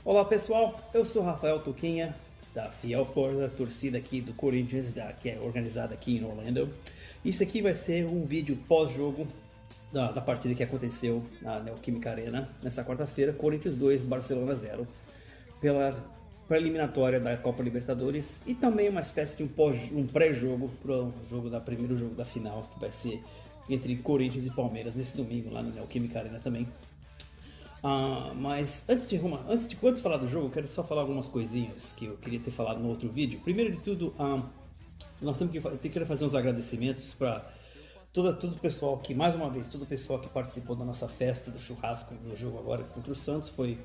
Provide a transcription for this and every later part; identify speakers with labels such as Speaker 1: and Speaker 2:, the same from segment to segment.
Speaker 1: Olá pessoal, eu sou Rafael Tuquinha, da Fiel Forza, torcida aqui do Corinthians, que é organizada aqui em Orlando. Isso aqui vai ser um vídeo pós-jogo da partida que aconteceu na Neoquímica Arena, nessa quarta-feira, Corinthians 2, Barcelona 0, pela preliminatória da Copa Libertadores, e também uma espécie de um pré-jogo para o primeiro jogo da final, que vai ser entre Corinthians e Palmeiras nesse domingo lá na Neoquímica Arena também. Mas antes de falar do jogo, eu quero só falar algumas coisinhas que eu queria ter falado no outro vídeo. Primeiro de tudo, nós temos que fazer uns agradecimentos para todo o pessoal que, mais uma vez, todo o pessoal que participou da nossa festa do churrasco no jogo agora contra o Santos. Foi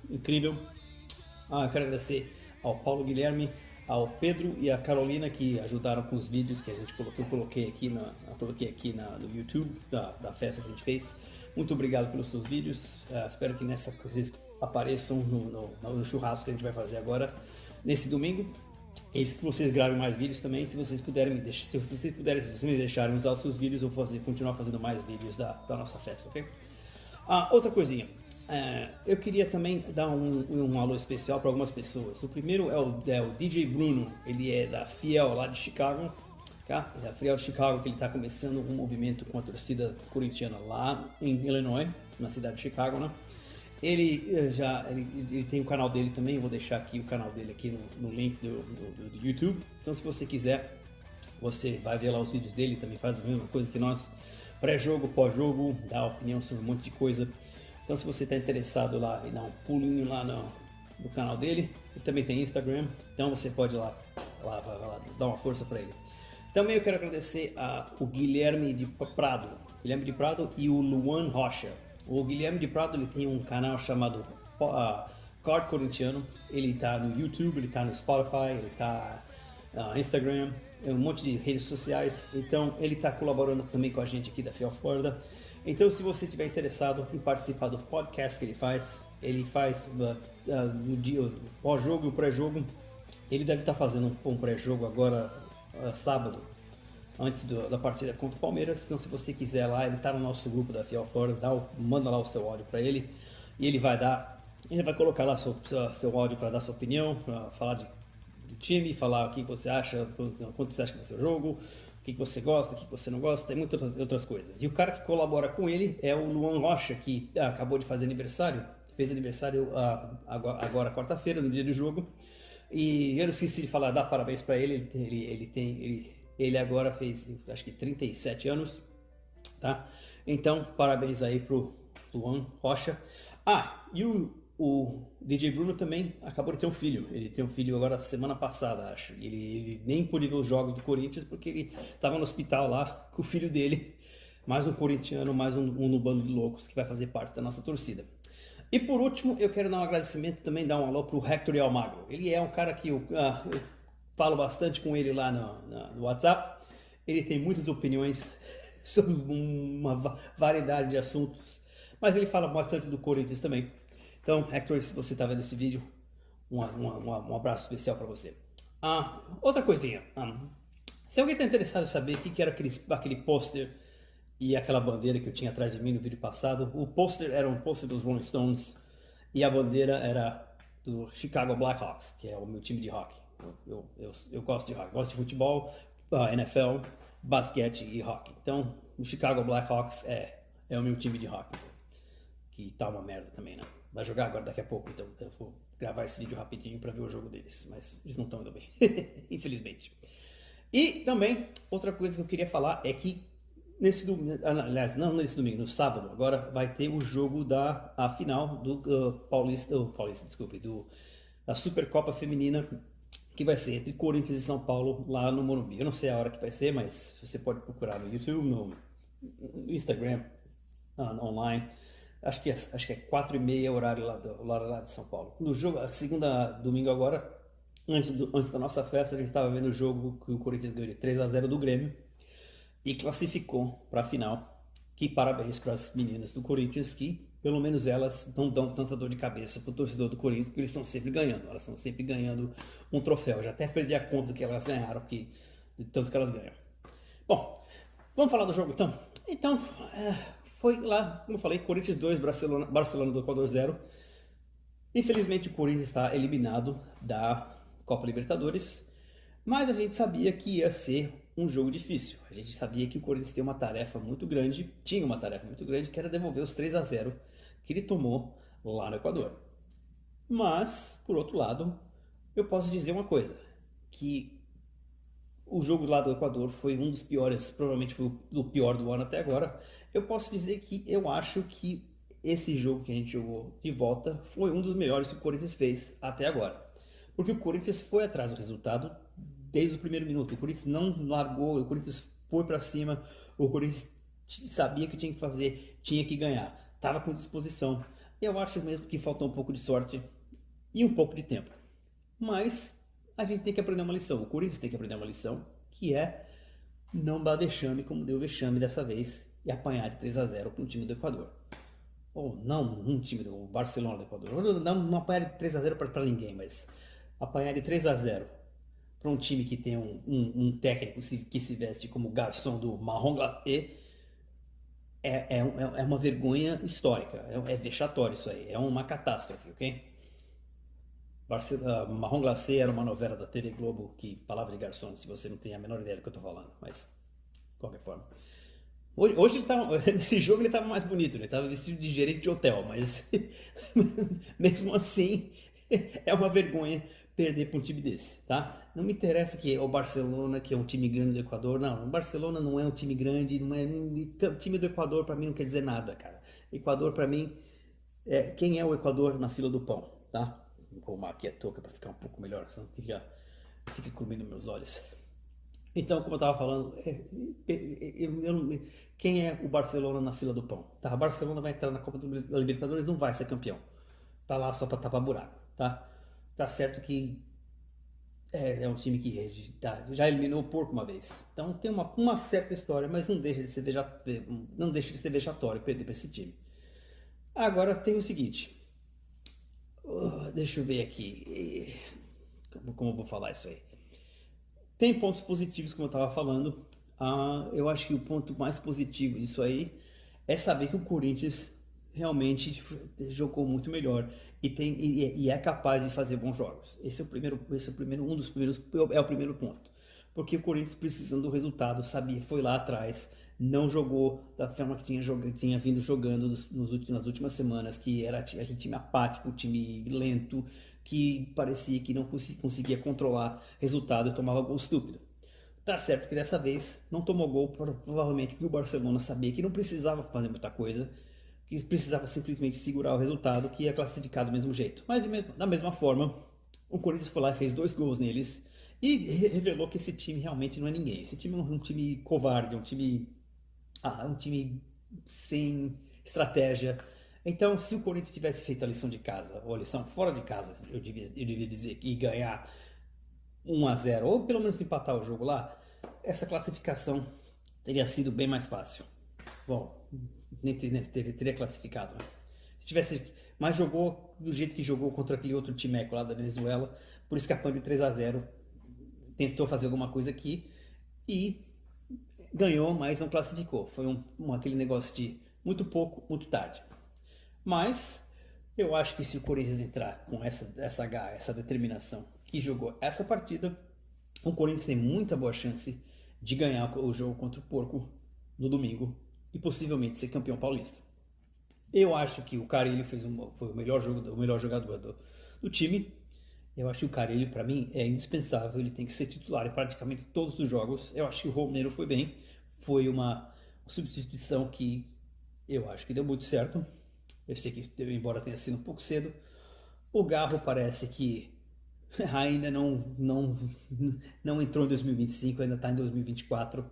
Speaker 1: incrível. Eu quero agradecer ao Paulo Guilherme, ao Pedro e a Carolina que ajudaram com os vídeos que eu coloquei aqui no YouTube da festa que a gente fez. Muito obrigado pelos seus vídeos. Espero que vocês apareçam no churrasco que a gente vai fazer agora nesse domingo. E que vocês gravem mais vídeos também. Se vocês me deixarem usar os seus vídeos, eu vou continuar fazendo mais vídeos da nossa festa, ok? Outra coisinha. Eu queria também dar um alô especial para algumas pessoas. O primeiro é o DJ Bruno. Ele é da Fiel lá de Chicago. Da Fiel de Chicago, que ele está começando um movimento com a torcida corintiana lá em Illinois, na cidade de Chicago, né? Ele tem o canal dele também, eu vou deixar aqui o canal dele aqui no link do YouTube. Então, se você quiser, você vai ver lá os vídeos dele, também faz a mesma coisa que nós, pré-jogo, pós-jogo, dá opinião sobre um monte de coisa. Então, se você está interessado lá e dar um pulinho lá no canal dele, ele também tem Instagram, então você pode ir lá dar uma força para ele. Também eu quero agradecer o Guilherme de Prado e o Luan Rocha. O Guilherme de Prado, ele tem um canal chamado Card Corintiano. Ele está no YouTube, ele está no Spotify, ele está no Instagram, um monte de redes sociais. Então ele está colaborando também com a gente aqui da Fiel Forza. Então, se você estiver interessado em participar do podcast que ele faz no dia pós-jogo e o pré-jogo. Ele deve estar fazendo um pré-jogo agora sábado, antes da partida contra o Palmeiras. Então, se você quiser lá, ele está no nosso grupo da Fiel Forza, manda lá o seu áudio para ele e ele vai colocar lá seu áudio para dar sua opinião, para falar do time, falar o que você acha, quanto você acha que vai ser o jogo, o que você gosta, o que você não gosta, tem muitas outras coisas. E o cara que colabora com ele é o Luan Rocha, que acabou de fazer aniversário, fez aniversário agora quarta-feira, no dia do jogo. E eu não esqueci de falar, dar parabéns para ele. Ele agora fez, acho que 37 anos, tá? Então, parabéns aí pro Luan Rocha. E o DJ Bruno também acabou de ter um filho. Ele tem um filho agora semana passada, acho. Ele nem pôde ver os jogos do Corinthians porque ele estava no hospital lá com o filho dele. Mais um corintiano, mais um no bando de loucos que vai fazer parte da nossa torcida. E por último, eu quero dar um agradecimento também, dar um alô pro Hector Almagro. Ele é um cara que eu falo bastante com ele lá no WhatsApp. Ele tem muitas opiniões sobre uma variedade de assuntos, mas ele fala bastante do Corinthians também. Então, Hector, se você está vendo esse vídeo, um abraço especial para você. Outra coisinha, se alguém está interessado em saber o que era aquele pôster e aquela bandeira que eu tinha atrás de mim no vídeo passado, o pôster era um pôster dos Rolling Stones e a bandeira era do Chicago Blackhawks, que é o meu time de hockey. Eu gosto de hockey, gosto de futebol, NFL, basquete e hockey. Então, o Chicago Blackhawks é o meu time de hockey, que tá uma merda também, né? Vai jogar agora daqui a pouco, então eu vou gravar esse vídeo rapidinho para ver o jogo deles, mas eles não estão indo bem, infelizmente. E também, outra coisa que eu queria falar é que nesse domingo, aliás, não nesse domingo, no sábado, agora vai ter o jogo da final do da Supercopa Feminina, que vai ser entre Corinthians e São Paulo, lá no Morumbi. Eu não sei a hora que vai ser, mas você pode procurar no YouTube, no Instagram, online. Acho que é 4h30 horário lá de São Paulo. No jogo, a segunda domingo agora, antes da nossa festa, a gente estava vendo o jogo que o Corinthians ganhou de 3-0 do Grêmio e classificou para a final. Que parabéns para as meninas do Corinthians, que pelo menos elas não dão tanta dor de cabeça para o torcedor do Corinthians, porque eles estão sempre ganhando. Elas estão sempre ganhando um troféu. Já até perdi a conta do que elas ganharam, de tanto que elas ganham. Bom, vamos falar do jogo então? Foi lá, como eu falei, Corinthians 2, Barcelona do Equador 0. Infelizmente o Corinthians está eliminado da Copa Libertadores, mas a gente sabia que ia ser um jogo difícil. A gente sabia que o Corinthians tinha uma tarefa muito grande, que era devolver os 3-0 que ele tomou lá no Equador. Mas, por outro lado, eu posso dizer uma coisa, que o jogo lá do Equador foi um dos piores, provavelmente foi o pior do ano até agora. Eu posso dizer que eu acho que esse jogo que a gente jogou de volta foi um dos melhores que o Corinthians fez até agora. Porque o Corinthians foi atrás do resultado desde o primeiro minuto. O Corinthians não largou, o Corinthians foi para cima, o Corinthians sabia o que tinha que fazer, tinha que ganhar, estava com disposição. Eu acho mesmo que faltou um pouco de sorte e um pouco de tempo. Mas a gente tem que aprender uma lição. O Corinthians tem que aprender uma lição, que é não dar vexame como deu vexame dessa vez e apanhar de 3-0 para um time do Equador. Ou não um time do Barcelona do Equador. Não apanhar de 3-0 para ninguém, mas apanhar de 3-0 para um time que tem um técnico que se veste como garçom do Marrom Glacé é uma vergonha histórica. É vexatório isso aí. É uma catástrofe, ok? Marrom Glacé era uma novela da TV Globo que falava de garçom, se você não tem a menor ideia do que eu tô falando, mas de qualquer forma. Hoje ele tava, nesse jogo ele estava mais bonito, ele estava vestido de gerente de hotel, mas mesmo assim é uma vergonha perder para um time desse, tá? Não me interessa que é o Barcelona, que é um time grande do Equador, não, o Barcelona não é um time grande, não é time do Equador para mim não quer dizer nada, cara. Equador para mim quem é o Equador na fila do pão, tá? Vou arrumar aqui a touca para ficar um pouco melhor, senão fica comendo meus olhos. Então, como eu estava falando, quem é o Barcelona na fila do pão? Tá, o Barcelona vai entrar na Copa da Libertadores, não vai ser campeão. Tá lá só para tapar buraco, tá? Tá certo que é um time que já eliminou o Porco uma vez. Então tem uma certa história, mas não deixa de ser vexatório perder para esse time. Agora tem o seguinte, deixa eu ver aqui, como eu vou falar isso aí. Tem pontos positivos, como eu estava falando. Eu acho que o ponto mais positivo disso aí é saber que o Corinthians realmente jogou muito melhor e é capaz de fazer bons jogos. Esse é o primeiro, é o primeiro ponto. Porque o Corinthians precisando do resultado, sabia, foi lá atrás, não jogou da forma que tinha vindo jogando nas últimas semanas, que era aquele time apático, time lento, que parecia que não conseguia controlar resultado e tomava gol estúpido. Tá certo que dessa vez não tomou gol, provavelmente porque o Barcelona sabia que não precisava fazer muita coisa, que precisava simplesmente segurar o resultado, que ia classificar do mesmo jeito. Mas da mesma forma, o Corinthians foi lá e fez 2 gols neles e revelou que esse time realmente não é ninguém. Esse time é um time covarde, um time sem estratégia. Então, se o Corinthians tivesse feito a lição de casa, ou a lição fora de casa, eu devia dizer, e ganhar 1-0, ou pelo menos empatar o jogo lá, essa classificação teria sido bem mais fácil. Bom, nem teria classificado, né? Se tivesse, mas jogou do jeito que jogou contra aquele outro timeco lá da Venezuela, por isso que a Pan de 3-0 tentou fazer alguma coisa aqui e ganhou, mas não classificou. Foi aquele negócio de muito pouco, muito tarde. Mas eu acho que se o Corinthians entrar com essa determinação que jogou essa partida, o Corinthians tem muita boa chance de ganhar o jogo contra o Porco no domingo e possivelmente ser campeão paulista. Eu acho que o Carille foi o melhor jogador do time. Eu acho que o Carille, para mim, é indispensável. Ele tem que ser titular em praticamente todos os jogos. Eu acho que o Romero foi bem. Foi uma substituição que eu acho que deu muito certo. Eu sei que, embora tenha sido um pouco cedo, o Garro parece que ainda não entrou em 2025, ainda está em 2024.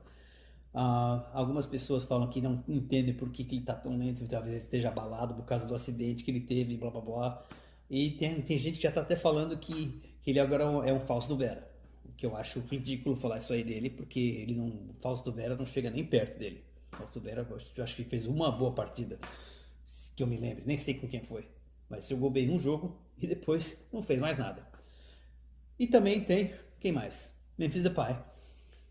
Speaker 1: Algumas pessoas falam que não entendem por que ele está tão lento, talvez ele esteja abalado por causa do acidente que ele teve, blá blá blá. E tem gente que já está até falando que ele agora é um Fausto Vera. O que eu acho ridículo falar isso aí dele, porque o Fausto Vera não chega nem perto dele. O Fausto Vera, eu acho que fez uma boa partida, que eu me lembre, nem sei com quem foi. Mas jogou bem um jogo e depois não fez mais nada. E também tem, quem mais? Memphis Depay,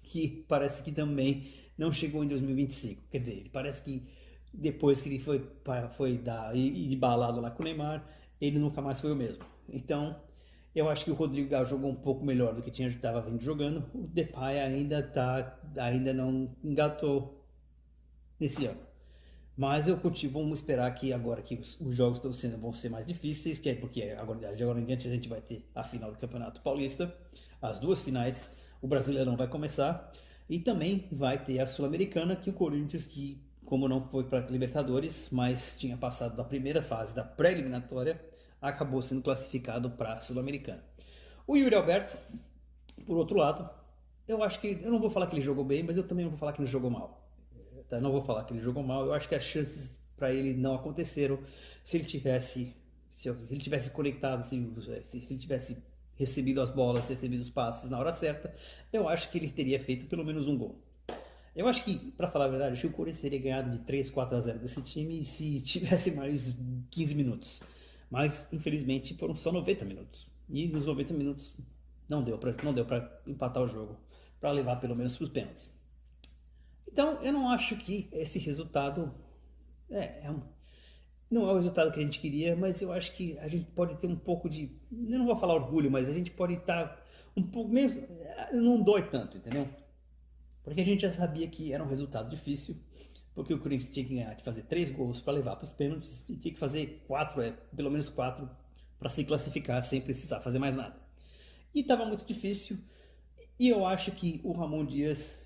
Speaker 1: que parece que também não chegou em 2025. Quer dizer, ele parece que depois que ele foi dar e de balada lá com o Neymar, ele nunca mais foi o mesmo. Então, eu acho que o Rodrigo Galo jogou um pouco melhor do que estava vindo jogando. O Depay ainda não engatou nesse ano. Mas eu continuo, vamos esperar que agora que os jogos vão ser mais difíceis, que é porque agora, de agora em diante a gente vai ter a final do Campeonato Paulista, as duas finais, o Brasileirão vai começar e também vai ter a Sul-Americana, que o Corinthians, que como não foi para Libertadores, mas tinha passado da primeira fase da pré-eliminatória, acabou sendo classificado para a Sul-Americana. O Yuri Alberto, por outro lado, eu acho que, eu não vou falar que ele jogou bem, mas eu também não vou falar que ele jogou mal. Tá? Não vou falar que ele jogou mal, eu acho que as chances para ele não aconteceram se ele tivesse, se ele tivesse conectado, se ele tivesse recebido as bolas, recebido os passes na hora certa, eu acho que ele teria feito pelo menos um gol. Eu acho que, para falar a verdade, acho que o Corinthians teria ganhado de 3, 4 a 0 desse time se tivesse mais 15 minutos. Mas, infelizmente, foram só 90 minutos. E nos 90 minutos não deu para empatar o jogo, para levar pelo menos para os pênaltis. Então, eu não acho que esse resultado não é o resultado que a gente queria, mas eu acho que a gente pode ter um pouco de, eu não vou falar orgulho, mas a gente pode estar um pouco mesmo, não dói tanto, entendeu? Porque a gente já sabia que era um resultado difícil, porque o Corinthians tinha que ganhar, de fazer 3 gols para levar para os pênaltis e tinha que fazer 4, pelo menos 4, para se classificar sem precisar fazer mais nada. E estava muito difícil, e eu acho que o Ramon Dias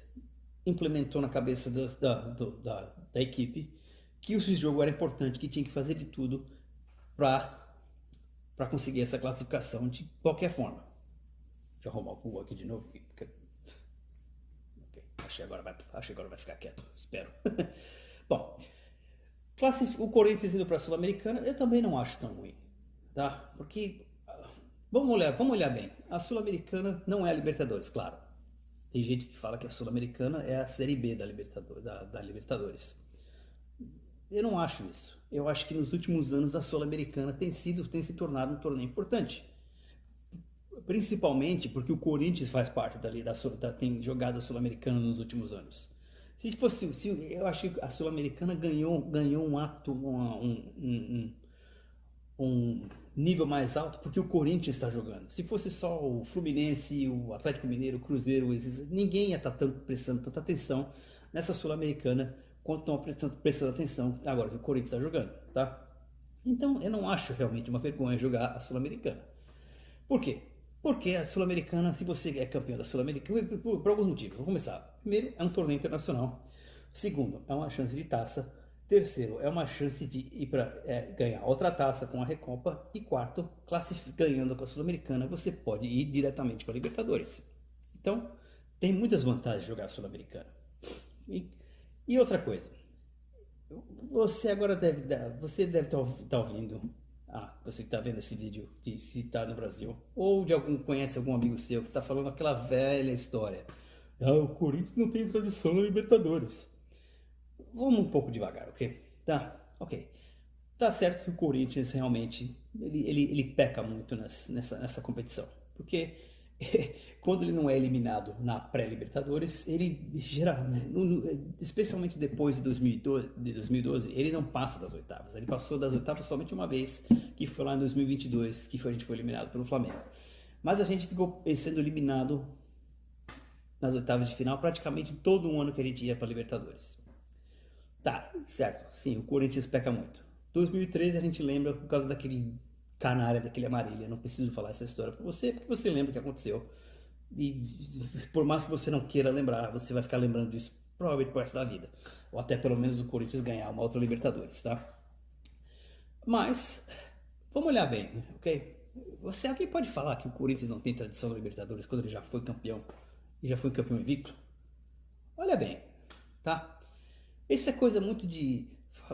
Speaker 1: implementou na cabeça da equipe que o jogo era importante, que tinha que fazer de tudo para conseguir essa classificação de qualquer forma. Deixa eu arrumar o Google aqui de novo. Okay, acho que agora vai ficar quieto, espero. Bom, o Corinthians indo para a Sul-Americana, eu também não acho tão ruim, tá? Porque, vamos olhar bem, a Sul-Americana não é a Libertadores, claro. Tem gente que fala que a Sul-Americana é a Série B da Libertadores. Eu não acho isso. Eu acho que nos últimos anos a Sul-Americana tem se tornado um torneio importante. Principalmente porque o Corinthians faz parte tem jogado a Sul-Americana nos últimos anos. Eu acho que a Sul-Americana ganhou um nível mais alto porque o Corinthians está jogando. Se fosse só o Fluminense, o Atlético Mineiro, o Cruzeiro, ninguém ia estar prestando tanta atenção nessa Sul-Americana quanto estão prestando atenção agora que o Corinthians está jogando, tá? Então eu não acho realmente uma vergonha jogar a Sul-Americana. Por quê? Porque a Sul-Americana, se você é campeão da Sul-Americana, por alguns motivos. Vamos começar. Primeiro, é um torneio internacional. Segundo, é uma chance de taça. Terceiro, é uma chance de ir para ganhar outra taça com a Recopa. E quarto, ganhando com a Sul-Americana, você pode ir diretamente para a Libertadores. Então, tem muitas vantagens de jogar a Sul-Americana. E outra coisa, você deve estar ouvindo, você que está vendo esse vídeo, se está no Brasil, ou conhece algum amigo seu que está falando aquela velha história. O Corinthians não tem tradição na Libertadores. Vamos um pouco devagar, ok? Tá, ok. Tá certo que o Corinthians realmente, ele peca muito nessa competição. Porque quando ele não é eliminado na pré-Libertadores, ele geralmente, especialmente depois de 2012, ele não passa das oitavas. Ele passou das oitavas somente uma vez, que foi lá em 2022, a gente foi eliminado pelo Flamengo. Mas a gente ficou sendo eliminado nas oitavas de final praticamente todo um ano que a gente ia para Libertadores. Tá, certo. Sim, o Corinthians peca muito. 2013 a gente lembra por causa daquele canalha, daquele amarelo. Eu não preciso falar essa história pra você, porque você lembra o que aconteceu. E por mais que você não queira lembrar, você vai ficar lembrando disso provavelmente pro resto da vida. Ou até pelo menos o Corinthians ganhar uma outra Libertadores, tá? Mas, vamos olhar bem, ok? Alguém pode falar que o Corinthians não tem tradição na Libertadores quando ele já foi campeão? E já foi campeão invicto? Olha bem, tá? Isso é coisa muito de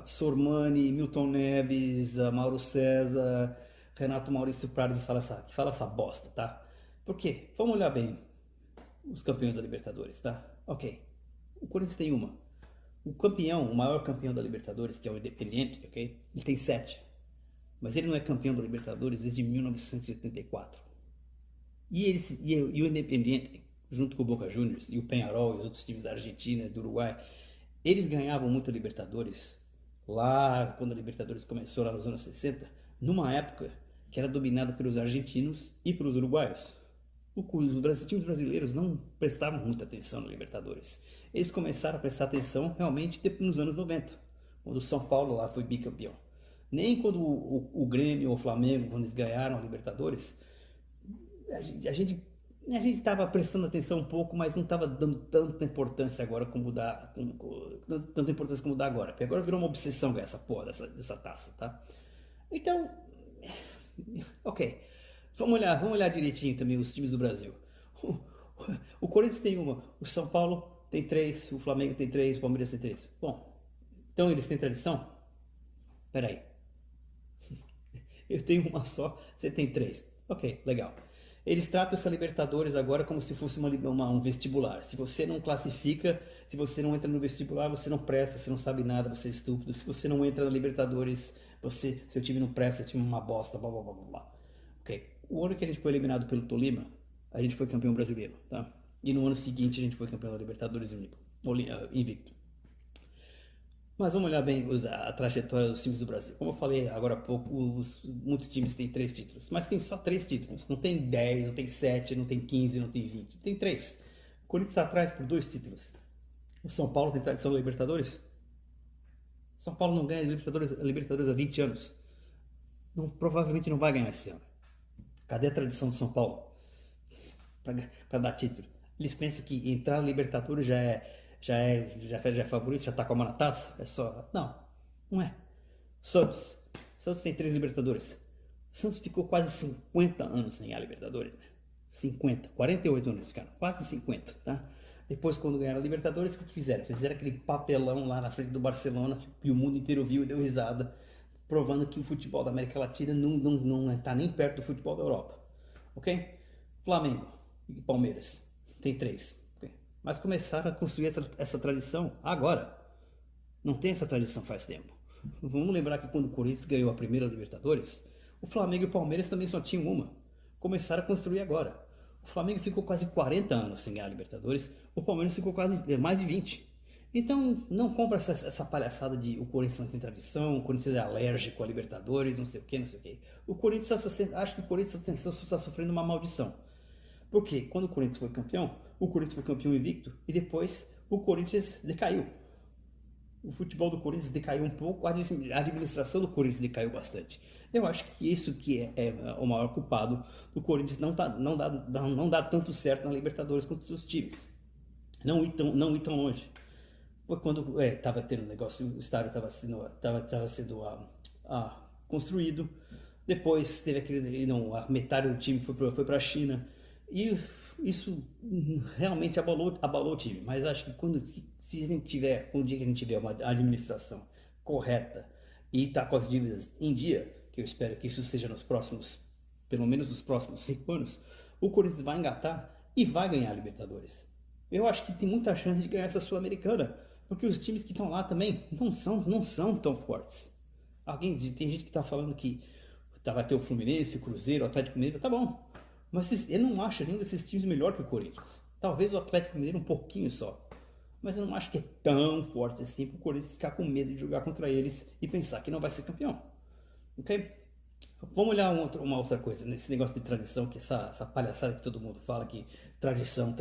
Speaker 1: Sormani, Milton Neves, Mauro César, Renato Maurício Prado que fala essa bosta, tá? Por quê? Vamos olhar bem os campeões da Libertadores, tá? Ok. O Corinthians tem uma. O maior campeão da Libertadores, que é o Independiente, ok? Ele tem 7. Mas ele não é campeão da Libertadores desde 1984. E o Independiente, junto com o Boca Juniors e o Peñarol e os outros times da Argentina e do Uruguai, eles ganhavam muito a Libertadores lá quando a Libertadores começou lá nos anos 60, numa época que era dominada pelos argentinos e pelos uruguaios. Os times brasileiros não prestavam muita atenção na Libertadores. Eles começaram a prestar atenção realmente nos anos 90, quando o São Paulo lá foi bicampeão. Nem quando o Grêmio ou o Flamengo, quando eles ganharam a Libertadores, a gente estava prestando atenção um pouco, mas não estava dando tanta importância agora como dá, tanta importância como dá agora. Porque agora virou uma obsessão ganhar essa porra dessa taça, tá? Então, ok. Vamos olhar direitinho também os times do Brasil. O, o Corinthians tem uma, o São Paulo tem três, o Flamengo tem três, o Palmeiras tem três. Bom, então eles têm tradição? Peraí. Eu tenho uma só, você tem três. Ok, legal. Eles tratam essa Libertadores agora como se fosse um vestibular. Se você não classifica, se você não entra no vestibular, você não presta, você não sabe nada, você é estúpido. Se você não entra na Libertadores, seu time não presta, seu time é uma bosta, blá blá blá blá. Ok. O ano que a gente foi eliminado pelo Tolima, a gente foi campeão brasileiro, tá? E no ano seguinte a gente foi campeão da Libertadores invicto. Mas vamos olhar bem a trajetória dos times do Brasil. Como eu falei agora há pouco, muitos times têm 3 títulos, mas tem só 3 títulos. Não tem 10, não tem 7, não tem 15, não tem 20. Tem 3. O Corinthians está atrás por 2 títulos. O São Paulo tem tradição da Libertadores? São Paulo não ganha a Libertadores há 20 anos. Provavelmente não vai ganhar esse ano. Cadê a tradição do São Paulo para dar título? Eles pensam que entrar na Libertadores já é favorito, já tá com a mão na taça? É só. Não, não é. Santos tem 3 Libertadores. Santos ficou quase 50 anos sem a Libertadores. 50, 48 anos ficaram, quase 50, tá? Depois, quando ganharam a Libertadores, o que fizeram? Fizeram aquele papelão lá na frente do Barcelona que o mundo inteiro viu e deu risada, provando que o futebol da América Latina não está nem perto do futebol da Europa. Ok? Flamengo e Palmeiras tem 3. Okay? Mas começaram a construir essa tradição agora. Não tem essa tradição faz tempo. Vamos lembrar que quando o Corinthians ganhou a primeira Libertadores, o Flamengo e o Palmeiras também só tinham uma. Começaram a construir agora. O Flamengo ficou quase 40 anos sem ganhar a Libertadores, o Palmeiras ficou quase mais de 20. Então, não compra essa palhaçada de o Corinthians não tem tradição, o Corinthians é alérgico a Libertadores, não sei o que, não sei o que. O Corinthians acha que o Corinthians está sofrendo uma maldição. Porque quando o Corinthians foi campeão, o Corinthians foi campeão invicto e depois o Corinthians decaiu. O futebol do Corinthians decaiu um pouco, a administração do Corinthians decaiu bastante. Eu acho que isso que é o maior culpado do Corinthians não dá tanto certo na Libertadores quanto os seus times. Não ir tão longe. Foi quando estava tendo um negócio, o estádio estava sendo construído. Depois teve a metade do time foi para a China. E isso realmente abalou o time. Mas acho que se a gente tiver, um dia que a gente tiver uma administração correta e tá com as dívidas em dia, que eu espero que isso seja pelo menos nos próximos 5 anos, o Corinthians vai engatar e vai ganhar a Libertadores. Eu acho que tem muita chance de ganhar essa Sul-Americana, porque os times que estão lá também não são tão fortes. Tem gente que está falando que vai ter o Fluminense, o Cruzeiro, o Atlético Mineiro, tá bom. Mas eu não acho nenhum desses times melhor que o Corinthians. Talvez o Atlético Mineiro um pouquinho só. Mas eu não acho que é tão forte assim para o Corinthians ficar com medo de jogar contra eles e pensar que não vai ser campeão. Ok? Vamos olhar uma outra coisa nesse negócio de tradição, que essa palhaçada que todo mundo fala, que tradição.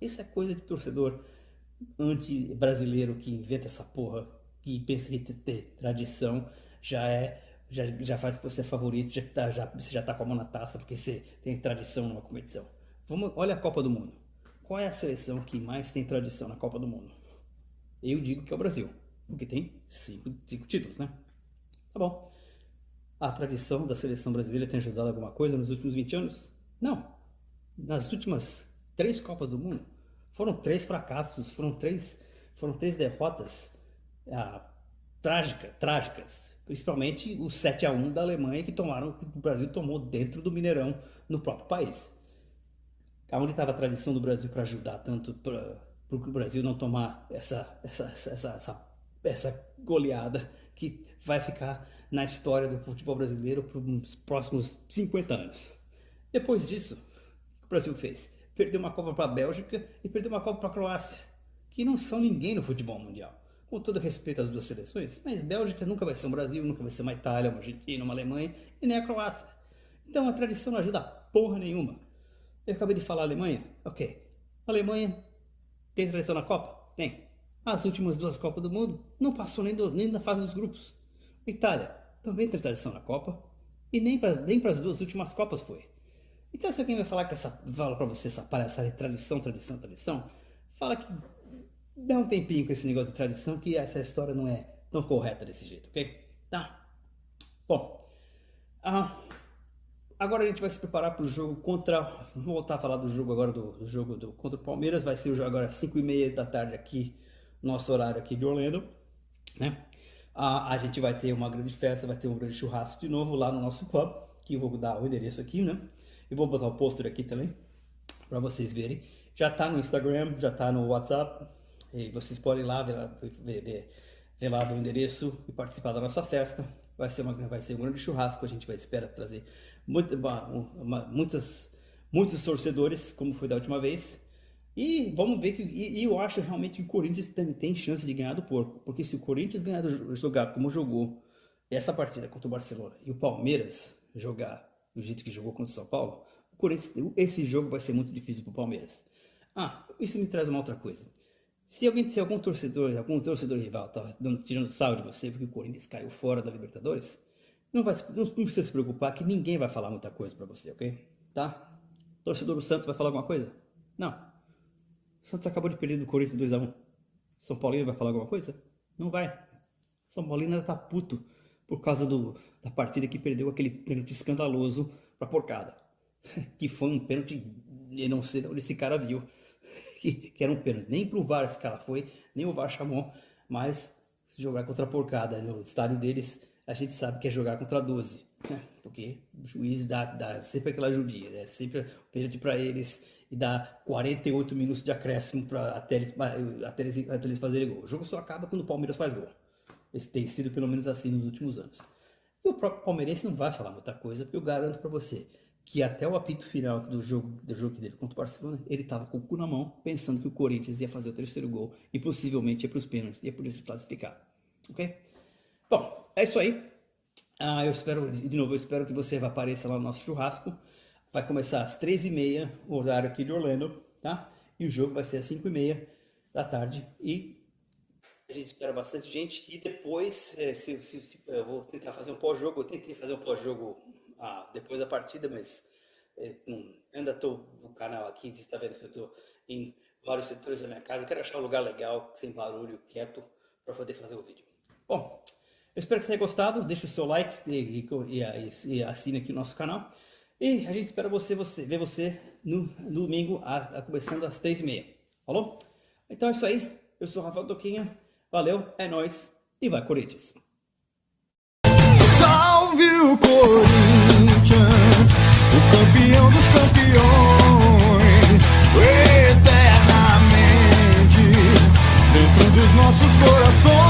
Speaker 1: Isso é coisa de torcedor anti-brasileiro que inventa essa porra, que pensa que ter tradição já faz que você é favorito, você já tá com a mão na taça porque você tem tradição numa competição. Olha a Copa do Mundo. Qual é a seleção que mais tem tradição na Copa do Mundo? Eu digo que é o Brasil, porque tem 5 títulos, né? Tá bom. A tradição da seleção brasileira tem ajudado alguma coisa nos últimos 20 anos? Não. Nas últimas 3 Copas do Mundo, foram 3 fracassos, foram três derrotas trágicas. Principalmente o 7-1 da Alemanha que o Brasil tomou dentro do Mineirão, no próprio país. Onde estava a tradição do Brasil para ajudar tanto para o Brasil não tomar essa goleada que vai ficar na história do futebol brasileiro por uns próximos 50 anos. Depois disso, o que o Brasil fez? Perdeu uma Copa para a Bélgica e perdeu uma Copa para a Croácia, que não são ninguém no futebol mundial. com todo respeito às duas seleções, mas Bélgica nunca vai ser um Brasil, nunca vai ser uma Itália, uma Argentina, uma Alemanha e nem a Croácia. Então a tradição não ajuda porra nenhuma. Eu acabei de falar Alemanha, ok. A Alemanha tem tradição na Copa? Tem. As últimas duas Copas do Mundo não passou nem na fase dos grupos. A Itália também tem tradição na Copa e nem para as duas últimas Copas foi. Então se alguém vai falar que fala pra você essa palhaçada de tradição, fala que dá um tempinho com esse negócio de tradição, que essa história não é tão correta desse jeito, ok? Tá? Bom, agora a gente vai se preparar para o jogo contra... Vamos voltar a falar do jogo agora, do jogo contra o Palmeiras. Vai ser o jogo agora às 5h30 da tarde aqui, nosso horário aqui de Orlando, né? A gente vai ter uma grande festa, vai ter um grande churrasco de novo lá no nosso pub, que eu vou dar o endereço aqui, né? E vou botar o pôster aqui também, para vocês verem. Já tá no Instagram, já tá no WhatsApp, e vocês podem ir lá ver lá o endereço e participar da nossa festa. Vai ser um grande churrasco, a gente vai esperar trazer muitos torcedores, como foi da última vez. E vamos ver e eu acho realmente que o Corinthians tem chance de ganhar do Porco, porque se o Corinthians jogar como jogou essa partida contra o Barcelona e o Palmeiras jogar do jeito que jogou contra o São Paulo, esse jogo vai ser muito difícil para o Palmeiras. Isso me traz uma outra coisa. Se algum torcedor rival tá tirando sarro de você porque o Corinthians caiu fora da Libertadores, não precisa se preocupar, que ninguém vai falar muita coisa para você, ok? Tá? Torcedor do Santos vai falar alguma coisa? Não. O Santos acabou de perder do Corinthians 2-1. São Paulino vai falar alguma coisa? Não vai. São Paulino ainda tá puto por causa da partida que perdeu aquele pênalti escandaloso pra porcada. Que foi um pênalti, eu não sei onde esse cara viu, que era um pênalti. Nem pro VAR esse cara foi, nem o VAR chamou, mas jogar contra a porcada no estádio deles, a gente sabe que é jogar contra 12. Porque o juiz dá sempre aquela judia, é sempre o pênalti pra eles. E dá 48 minutos de acréscimo até eles fazerem gol. O jogo só acaba quando o Palmeiras faz gol. Isso tem sido pelo menos assim nos últimos anos. E o próprio palmeirense não vai falar muita coisa, porque eu garanto para você que até o apito final do jogo que teve contra o Barcelona, ele estava com o cu na mão, pensando que o Corinthians ia fazer o terceiro gol e possivelmente ia para os pênaltis, ia por isso se classificar. Ok? Bom, é isso aí. Eu espero que você apareça lá no nosso churrasco. Vai começar às 3h30, o horário aqui de Orlando, tá? E o jogo vai ser às 5h30 da tarde. E a gente espera bastante gente. E depois, eu vou tentar fazer um pós-jogo. Eu tentei fazer um pós-jogo depois da partida, mas ainda estou no canal aqui. Você está vendo que eu estou em vários setores da minha casa. Eu quero achar um lugar legal, sem barulho, quieto, para poder fazer o vídeo. Bom, eu espero que você tenha gostado. Deixa o seu like e assine aqui o nosso canal. E a gente espera ver você no domingo, começando às 3h30. Falou? Então é isso aí. Eu sou o Rafael Toquinha. Valeu, é nóis e vai Corinthians!
Speaker 2: Salve o Corinthians, o campeão dos campeões, eternamente dentro dos nossos corações.